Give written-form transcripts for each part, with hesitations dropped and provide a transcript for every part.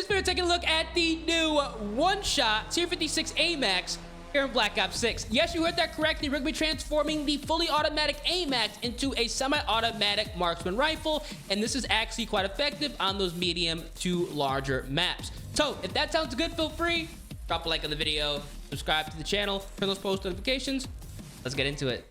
this video, taking a look at the new one-shot Tier 56 AMAX here in Black Ops 6. Yes, you heard that correctly. We're going to be transforming the fully automatic AMAX into a semi-automatic marksman rifle, and this is actually quite effective on those medium to larger maps. So, if that sounds good, feel free, drop a like on the video, subscribe to the channel, turn those post notifications. Let's get into it.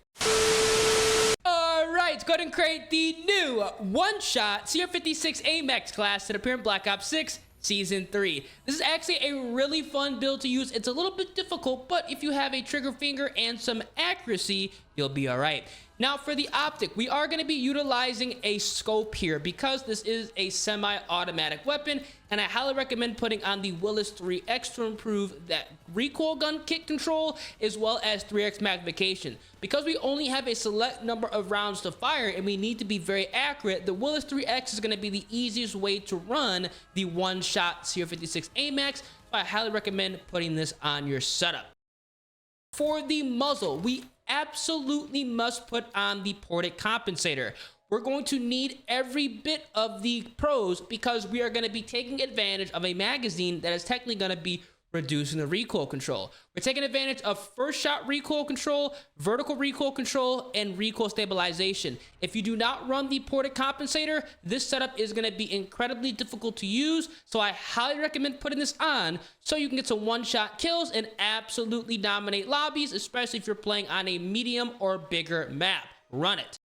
Alright, let's go ahead and create the new one-shot Tier 56 AMAX class that appear in Black Ops 6 Season 3. This is actually a really fun build to use. It's a little bit difficult, but if you have a trigger finger and some accuracy, you'll be alright. Now, for the optic, we are going to be utilizing a scope here because this is a semi-automatic weapon, and I highly recommend putting on the Willis 3X to improve that recoil gun kick control as well as 3X magnification. Because we only have a select number of rounds to fire and we need to be very accurate, the Willis 3X is going to be the easiest way to run the one-shot Tier 56 AMAX, so I highly recommend putting this on your setup. For the muzzle, we absolutely must put on the ported compensator. We're going to need every bit of the pros because we are going to be taking advantage of a magazine that is technically going to be reducing the recoil control. We're taking advantage of first shot recoil control, vertical recoil control, and recoil stabilization. If you do not run the ported compensator, this setup is going to be incredibly difficult to use, so I highly recommend putting this on so you can get some one-shot kills and absolutely dominate lobbies, especially if you're playing on a medium or bigger map. Run it.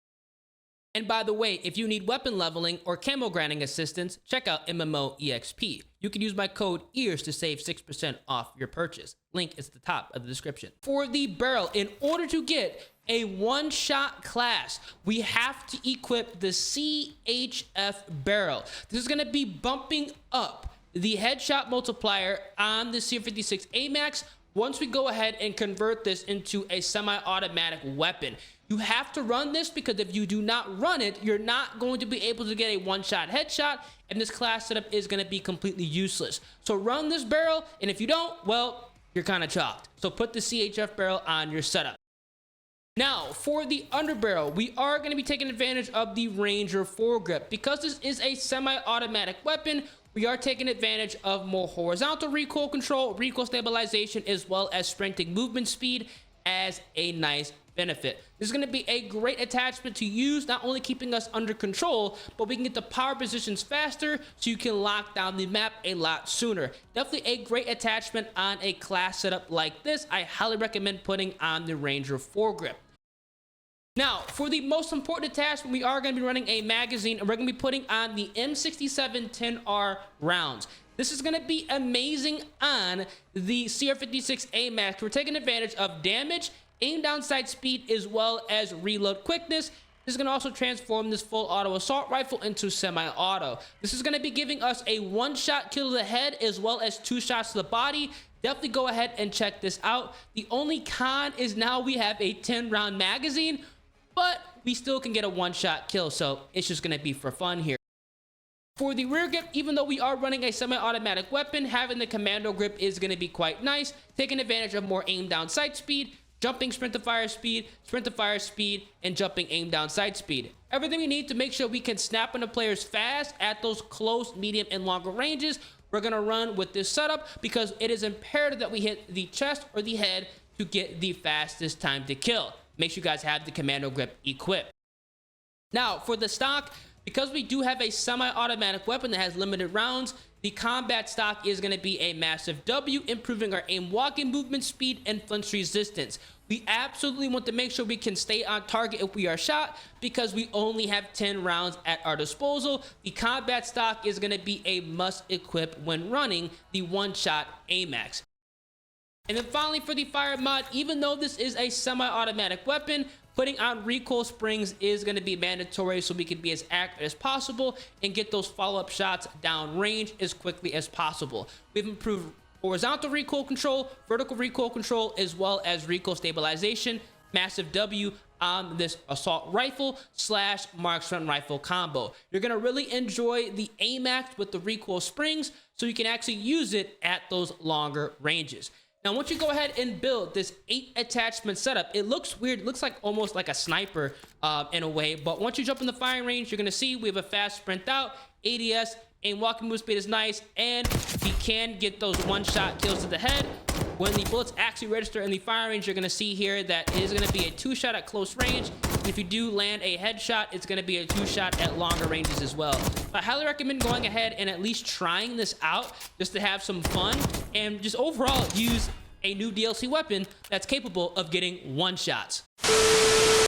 And by the way, if you need weapon leveling or camo grinding assistance, check out MMO EXP. You can use my code EARS to save 6% off your purchase. Link is at the top of the description. For the barrel, in order to get a one-shot class, we have to equip the CHF barrel. This is going to be bumping up the headshot multiplier on the Tier 56 AMAX once we go ahead and convert this into a semi-automatic weapon. You have to run this because if you do not run it, you're not going to be able to get a one-shot headshot, and this class setup is going to be completely useless. So run this barrel, and if you don't, well, you're kind of chalked. So put the CHF barrel on your setup. Now, for the underbarrel, we are going to be taking advantage of the Ranger foregrip. Because this is a semi-automatic weapon, we are taking advantage of more horizontal recoil control, recoil stabilization, as well as sprinting movement speed as a nice benefit. This is going to be a great attachment to use, not only keeping us under control, but we can get the power positions faster so you can lock down the map a lot sooner. Definitely a great attachment on a class setup like this. I highly recommend putting on the Ranger foregrip. Now, for the most important attachment, we are going to be running a magazine, and we're going to be putting on the M67 10R rounds. This is going to be amazing on the Tier 56 AMAX. We're taking advantage of damage, aim down sight speed, as well as reload quickness. This is going to also transform this full auto assault rifle into semi-auto. This is going to be giving us a one-shot kill to the head as well as 2 shots to the body. Definitely go ahead and check this out. The only con is now we have a 10-round magazine, but we still can get a one-shot kill, so it's just going to be for fun here. For the rear grip, even though we are running a semi-automatic weapon, having the commando grip is going to be quite nice, taking advantage of more aim down sight speed, jumping sprint to fire speed, and jumping aim down sight speed. Everything we need to make sure we can snap into players fast at those close, medium, and longer ranges, we're going to run with this setup because it is imperative that we hit the chest or the head to get the fastest time to kill. Make sure you guys have the commando grip equipped. Now, for the stock, because we do have a semi-automatic weapon that has limited rounds, the combat stock is going to be a massive W, improving our aim walking movement speed and flinch resistance. We absolutely want to make sure we can stay on target if we are shot because we only have 10 rounds at our disposal. The combat stock is going to be a must equip when running the one-shot AMAX. And then finally, for the fire mod, even though this is a semi-automatic weapon, putting on recoil springs is going to be mandatory so we can be as accurate as possible and get those follow-up shots down range as quickly as possible. We've improved horizontal recoil control, vertical recoil control, as well as recoil stabilization. Massive W on this assault rifle / marksman rifle combo. You're going to really enjoy the AMAX with the recoil springs so you can actually use it at those longer ranges. Now, once you go ahead and build this 8 attachment setup, it looks weird. It looks like almost like a sniper in a way. But once you jump in the firing range, you're going to see we have a fast sprint out, ADS, Aim walking move speed is nice, and he can get those one-shot kills to the head. When the bullets actually register in the fire range, you're going to see here that it is going to be a 2-shot at close range. If you do land a headshot, it's going to be a 2-shot at longer ranges as well. I highly recommend going ahead and at least trying this out just to have some fun and just overall use a new DLC weapon that's capable of getting one-shots.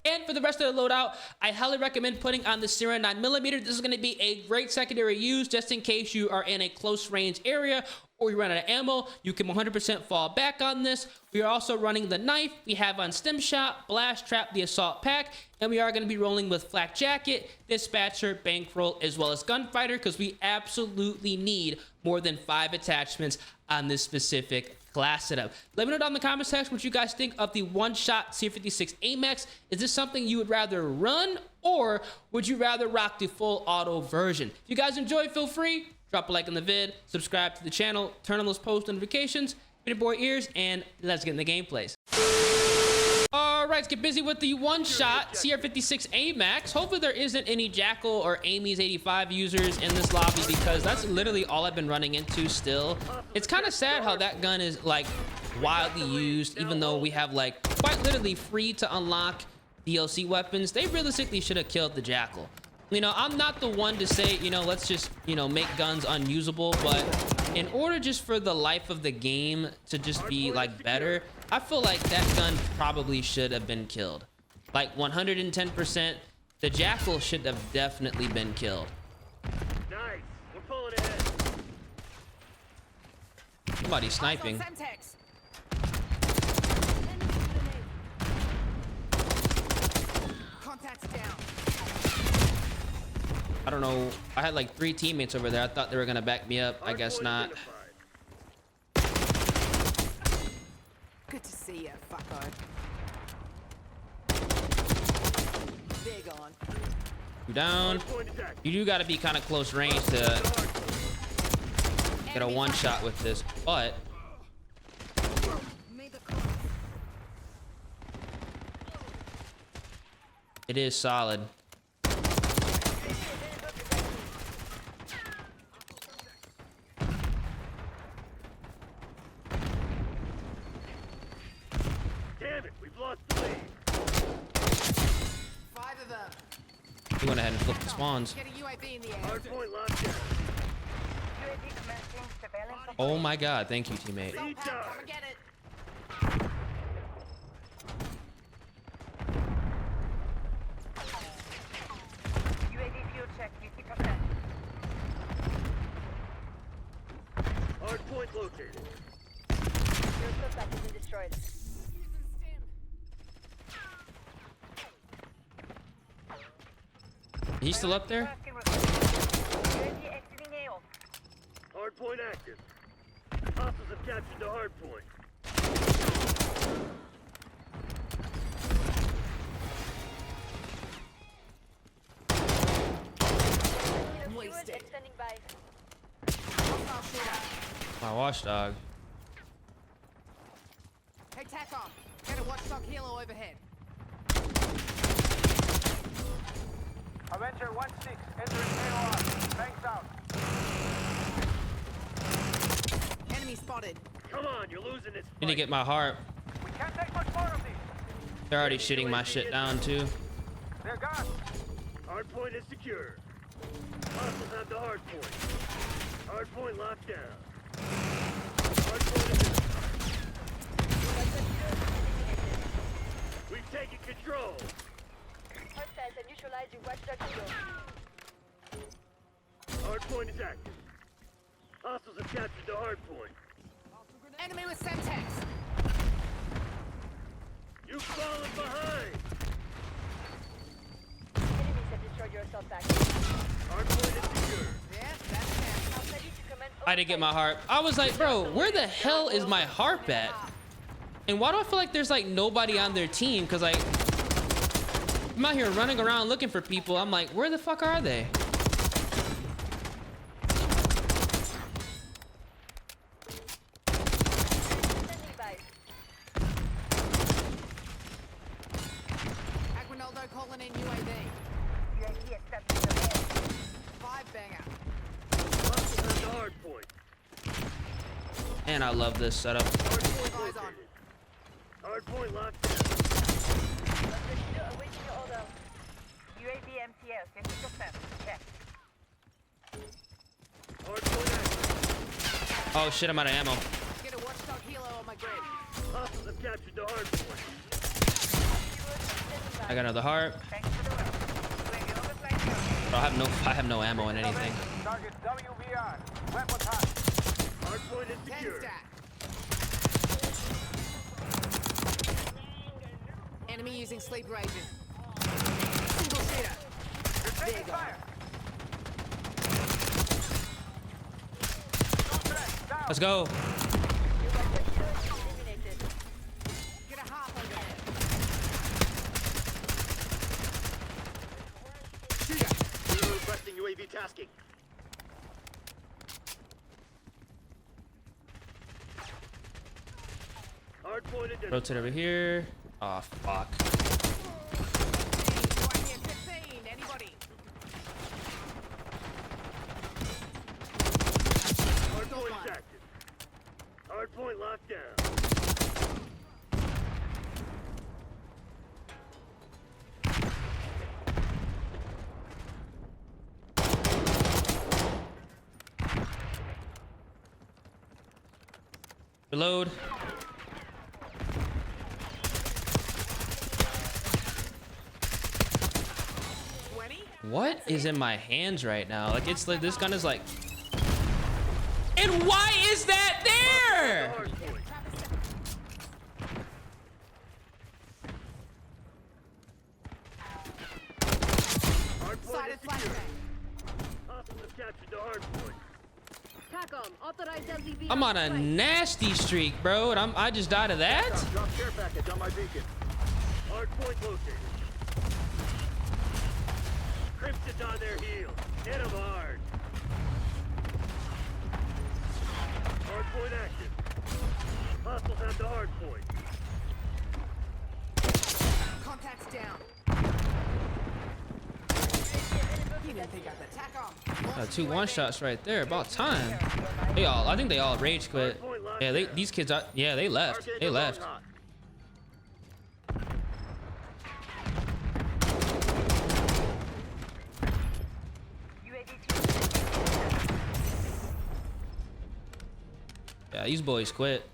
And for the rest of the loadout, I highly recommend putting on the Sierra 9mm. This is going to be a great secondary use just in case you are in a close range area or you run out of ammo. You can 100% fall back on this. We are also running the knife. We have on stim shot, blast trap, the assault pack, and we are going to be rolling with flak jacket, dispatcher, bankroll, as well as gunfighter, because we absolutely need more than 5 attachments on this specific class setup. Let me know down in the comment section what you guys think of the one-shot C56 AMAX. Is this something you would rather run, or would you rather rock the full auto version? If you guys enjoy, feel free, drop a like on the vid, subscribe to the channel, turn on those post notifications, hit your boy ears, and let's get in the gameplays. All right, let's get busy with the one-shot CR56 AMAX. Hopefully there isn't any Jackal or Amy's 85 users in this lobby, because that's literally all I've been running into still. It's kind of sad how that gun is like wildly used, even though we have like quite literally free to unlock DLC weapons. They realistically should have killed the Jackal. You know, I'm not the one to say, you know, let's just, you know, make guns unusable, but in order just for the life of the game to just be like better, I feel like that gun probably should have been killed. Like 110%, the Jackal should have definitely been killed. Nice. We're pulling ahead. Somebody's sniping. Contacts down. I don't know. I had like 3 teammates over there. I thought they were gonna back me up. I guess not. Good to see you, fucko. They're gone. You down. You do gotta be kind of close range to get a one-shot with this, but it is solid. Damn it, we've lost the lead. 5 of them. He went ahead and flipped the spawns. Get a UAV in the air. Hardpoint locked down. Oh my god, thank you, teammate. Come and get it. UAV fuel check, 50%. Hardpoint located. Your suspect has been destroyed. He's still up there? UAV exiting AO. Hardpoint active. Hostiles have captured the hardpoint. Wasted. Extending by. Hostile shooter. My watchdog. Hey, tack on. Get a watchdog helo overhead. Avenger 1-6, entering AOR. Banks out. Enemy spotted. Come on, you're losing this Need to fight. get my heart. We can't take much more of these. They're already shitting my shit down too. They're gone. Hardpoint is secure. Hostiles have the hardpoint. Hardpoint locked down. Hardpoint is We've taken control. Hostiles have neutralized your watchdog helo. Hardpoint is active. Hostiles have captured the hardpoint. Enemy with Semtex. You've fallen behind. Enemies have destroyed your assault pack. Hardpoint is secure. Yeah, that's him. I'll ready to commence. I didn't get my heart. I was like, bro, where the hell is my harp at? And why do I feel like there's like nobody on their team? Because like, I'm out here running around looking for people. I'm like, where the fuck are they? Standing by. Aguinaldo calling in UAV. UAV established the 5 banger. Man, I love this setup. Eyes on. Hardpoint locked down. Awaiting your order. UAV MTL, 50%. Check. Hardpoint active. Oh shit, I'm out of ammo. Get a watchdog helo on my grid. Hostiles have captured the hardpoint. I got another heart. Thanks for the work. UAV overflight. Bro, I have no ammo in anything. Target WVR. Weapons hot. Hardpoint is 10 secure. stack. Enemy using sleeper agent. Single shooter. You're taking Big fire. Let's go. Eliminated. Get a half over there. Shooter. We are requesting UAV tasking. Hardpoint identified. Rotate over here. Oh fuck. Right here, 15. Anybody? Hardpoint is active. Hardpoint locked down. Reload. What is in my hands right now? Like it's like this gun is like. And why is that there? Hardpoint. Hardpoint Sided is secure. flashbang. Hostiles have captured the hardpoint. TACOM, authorized LZV. I'm on a nasty streak, bro, and I just died of that. Drop care package on my beacon. Hardpoint located. Crimson's on their heels. Hit them hard. Hardpoint active. Hostiles have the hardpoint. Contacts down. You didn't think I'd attack on. 2 1-shots right there. About time. I think they all rage quit. Yeah, these kids are. Yeah, they left. They left. Yeah, these boys quit.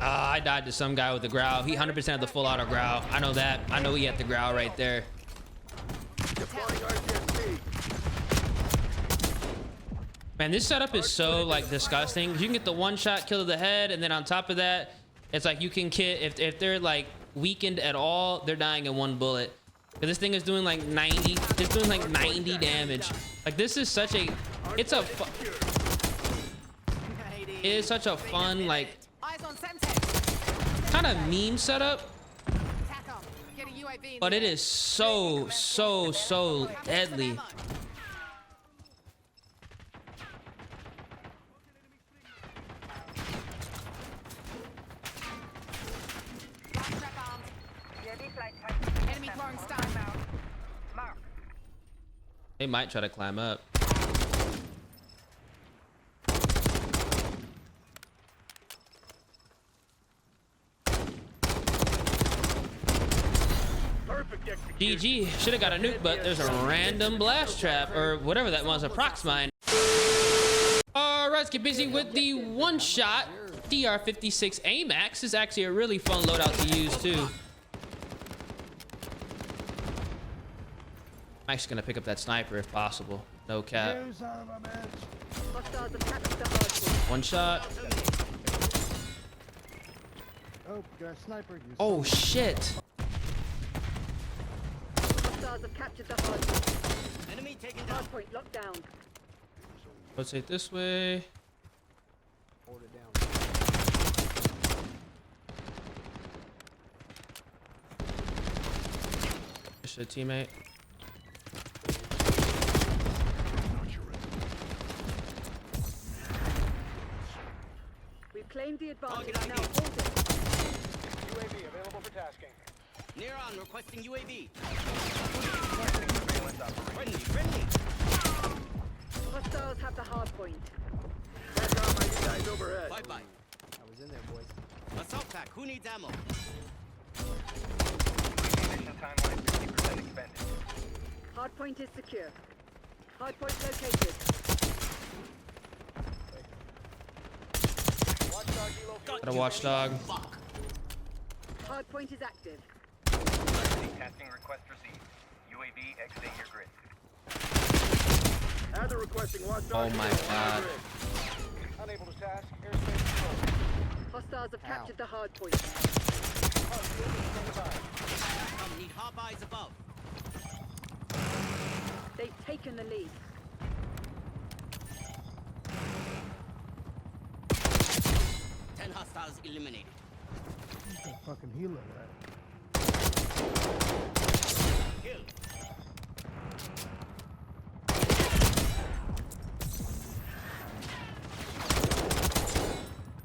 I died to some guy with the growl. He 100% had the full auto growl. I know that. I know he had the growl right there. Deploying RCXD. Man, this setup is so like disgusting. You can get the 1-shot kill to the head, and then on top of that, it's like you can kit if they're like weakened at all, they're dying in 1 bullet. But this thing is doing like 90. It's doing like 90 damage. Like this is such a. It's a. It is such a fun like Eyes on Semtex. kind of meme setup, TACOM. Get a UAV in but it there. is so deadly. Blast trap armed. UAV flight type. Enemy throwing stun. Mark. They might try to climb up. Perfect execution. GG. Should have got a nuke, but there's a random blast trap or whatever that was, a prox mine. All right, let's get busy with the 1-shot DR56 AMAX. This is actually a really fun loadout to use too. I'm actually gonna pick up that sniper if possible. No cap. Hostiles have captured the hardpoint. 1 shot. Oh, got a sniper. You Oh shit. Hostiles have captured the hardpoint. Enemy taking hardpoint locked down. Rotate this way. hold it down. Push the teammate. We've claimed the advantage. Now hold it. UAV available for tasking. Near on, requesting UAV. needs ammo. Mission timeline 50% expended. Hardpoint is secure. Hardpoint located. Got a watchdog. Hardpoint is active. Tasking request received. UAV exiting your grid. Adder requesting watchdog. Oh my god. Unable to task. Airspace control. Hostiles have captured the hardpoint. Some need hot eyes above. They've taken the lead. Ten hostiles eliminated. That fucking healer, right? Kill.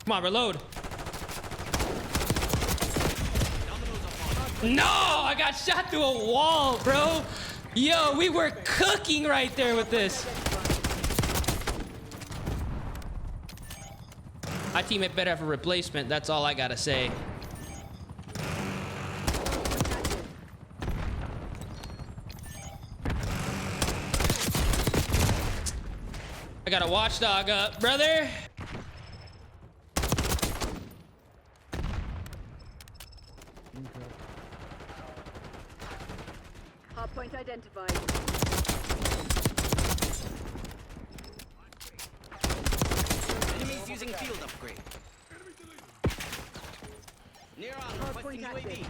Come on, reload. Dominoes upon. No, I got shot through a wall, bro. Yo, we were cooking right there with this. My teammate better have a replacement. That's all I gotta say. I got a watchdog up, brother. Hardpoint identified. Enemies using field upgrade. Near on requesting UAV.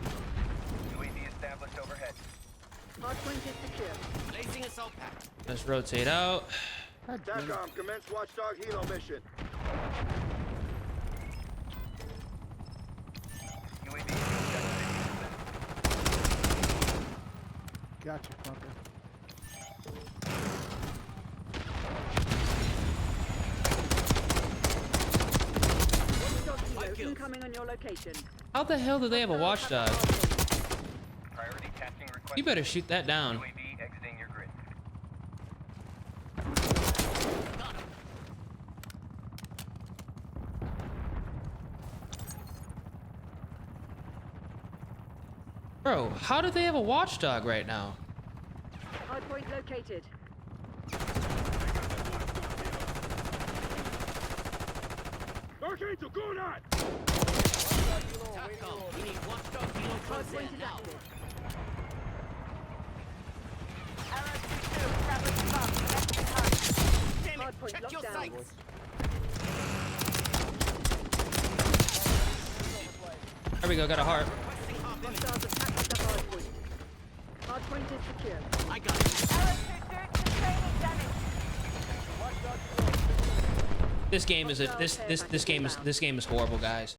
UAV established overhead. Hardpoint is secure. Placing assault pack. Let's rotate out. TACOM, commence watchdog helo mission. UAV Gotcha, fucker. Watchdog helo kills. incoming on your location. How the hell do they have a watchdog? priority tasking request. You better shoot that down. UAV exiting your grid. Bro, how do they have a watchdog right now? Hardpoint located. Dark Angel, going on! TACOM. We need watchdog helo close Hardpoint in is now. active. Damn it. Hardpoint Check locked your down. sights. There we go, got a heart. Requesting hop image. Hostiles have captured the hardpoint. Hardpoint is secure. I got it. This game is this game is horrible, guys.